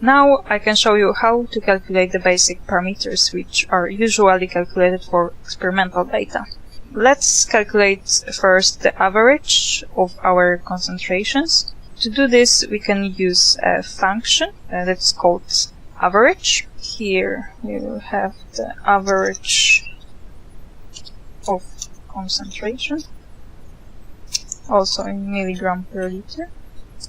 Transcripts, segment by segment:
Now I can show you how to calculate the basic parameters which are usually calculated for experimental data. Let's calculate first the average of our concentrations. To do this, we can use a function that's called average. Here we will have the average of concentration, also in milligram per liter.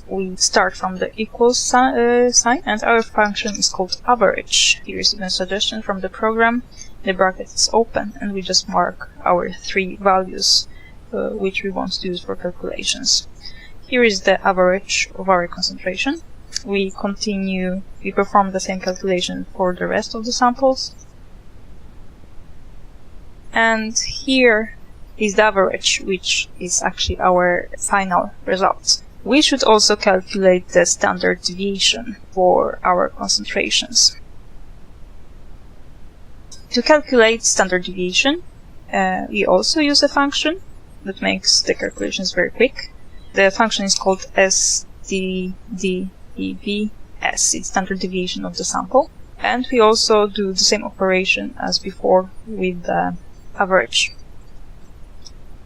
We start from the equal sign, and our function is called average. Here is even a suggestion from the program. The bracket is open, and we just mark our three values which we want to use for calculations. Here is the average of our concentration. We perform the same calculation for the rest of the samples. And here is the average, which is actually our final result. We should also calculate the standard deviation for our concentrations. To calculate standard deviation, we also use a function that makes the calculations very quick. The function is called STDEV. It's standard deviation of the sample. And we also do the same operation as before with the average.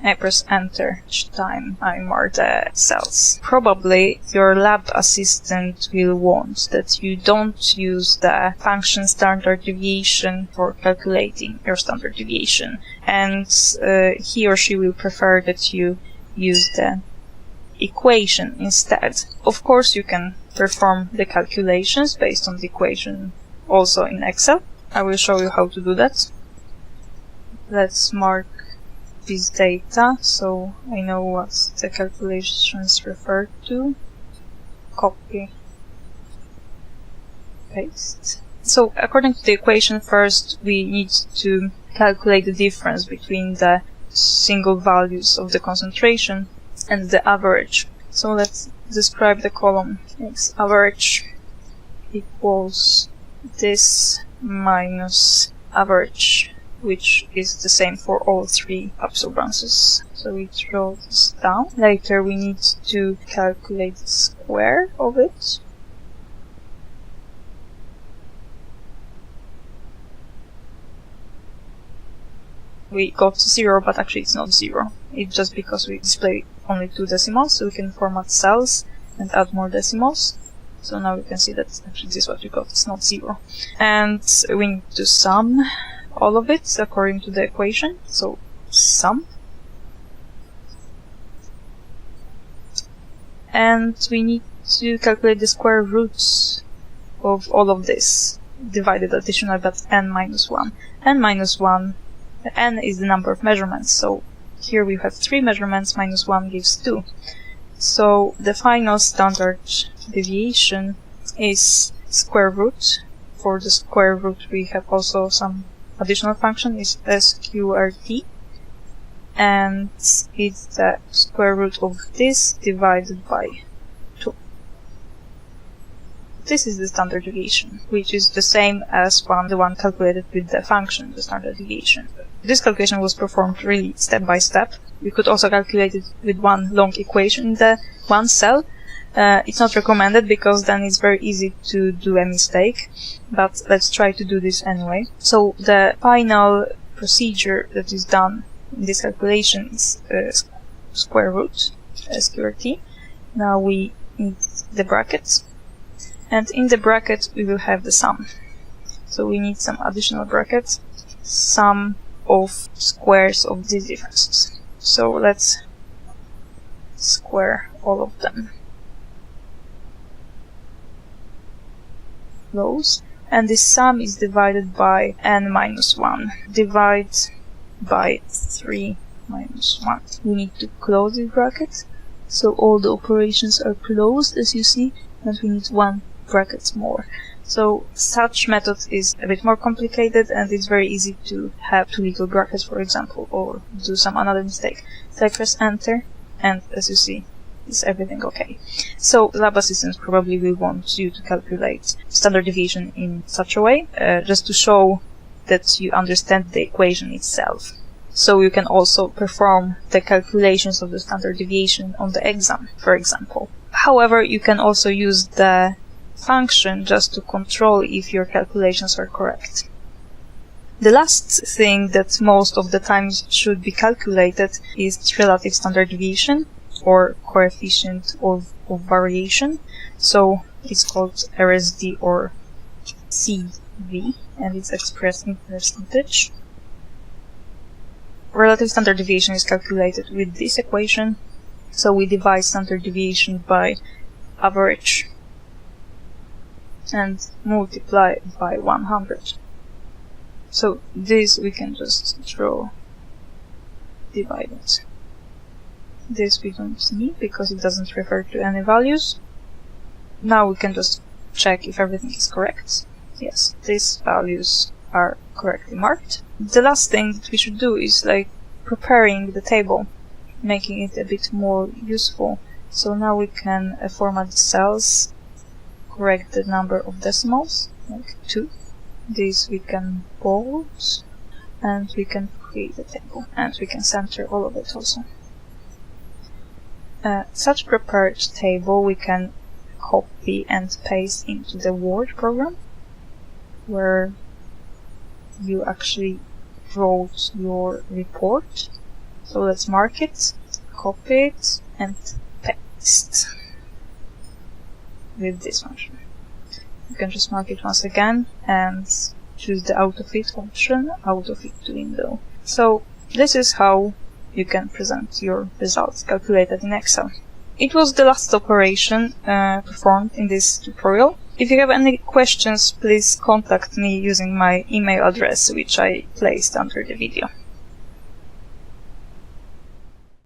I press enter each time I mark the cells. Probably your lab assistant will want that you don't use the function standard deviation for calculating your standard deviation, and he or she will prefer that you use the equation instead. Of course, you can perform the calculations based on the equation also in Excel. I will show you how to do that. Let's mark this data so I know what the calculations refer to. Copy, paste. So according to the equation, first we need to calculate the difference between the single values of the concentration and the average. So let's describe the column. It's average equals this minus average, which is the same for all three absorbances. So we draw this down. Later we need to calculate the square of it. We got 0, but actually it's not 0. It's just because we display only 2 decimals, so we can format cells and add more decimals. So now we can see that actually this is what we got, it's not 0. And we need to sum all of it according to the equation. So sum. And we need to calculate the square roots of all of this, divided additional by n minus 1. n minus 1, n is the number of measurements, so here we have 3 measurements, minus 1 gives 2. So the final standard deviation is square root. For the square root we have also some additional function, is sqrt, and it's the square root of this divided by 2. This is the standard deviation, which is the same as the one calculated with the function, the standard deviation. This calculation was performed really step by step. We could also calculate it with one long equation in the one cell. It's not recommended because then it's very easy to do a mistake, but let's try to do this anyway. So the final procedure that is done in this calculation is square root, sqrt. Now we need the brackets, and in the bracket we will have the sum. So we need some additional brackets, sum of squares of these differences. So let's square all of them. Close, and this sum is divided by n minus 1. Divide by 3 minus 1. We need to close the bracket, so all the operations are closed, as you see, and we need 1 bracket more. So such method is a bit more complicated, and it's very easy to have 2 little brackets, for example, or do some another mistake. So I press enter, and as you see, is everything okay? So lab assistants probably will want you to calculate standard deviation in such a way, just to show that you understand the equation itself. So you can also perform the calculations of the standard deviation on the exam, for example. However, you can also use the function just to control if your calculations are correct. The last thing that most of the times should be calculated is relative standard deviation, or coefficient of variation. So it's called RSD or CV, and it's expressed in percentage. Relative standard deviation is calculated with this equation. So we divide standard deviation by average and multiply by 100. So this we can just draw divided. This we don't need because it doesn't refer to any values. Now we can just check if everything is correct. Yes, these values are correctly marked. The last thing that we should do is like preparing the table, making it a bit more useful. So now we can format the cells, correct the number of decimals, like 2. These we can bold, and we can create a table, and we can center all of it also. Such prepared table we can copy and paste into the Word program, where you actually wrote your report. So let's mark it, copy it, and paste with this function. You can just mark it once again and choose the autofit option, autofit to window. So this is how you can present your results calculated in Excel. It was the last operation performed in this tutorial. If you have any questions, please contact me using my email address, which I placed under the video.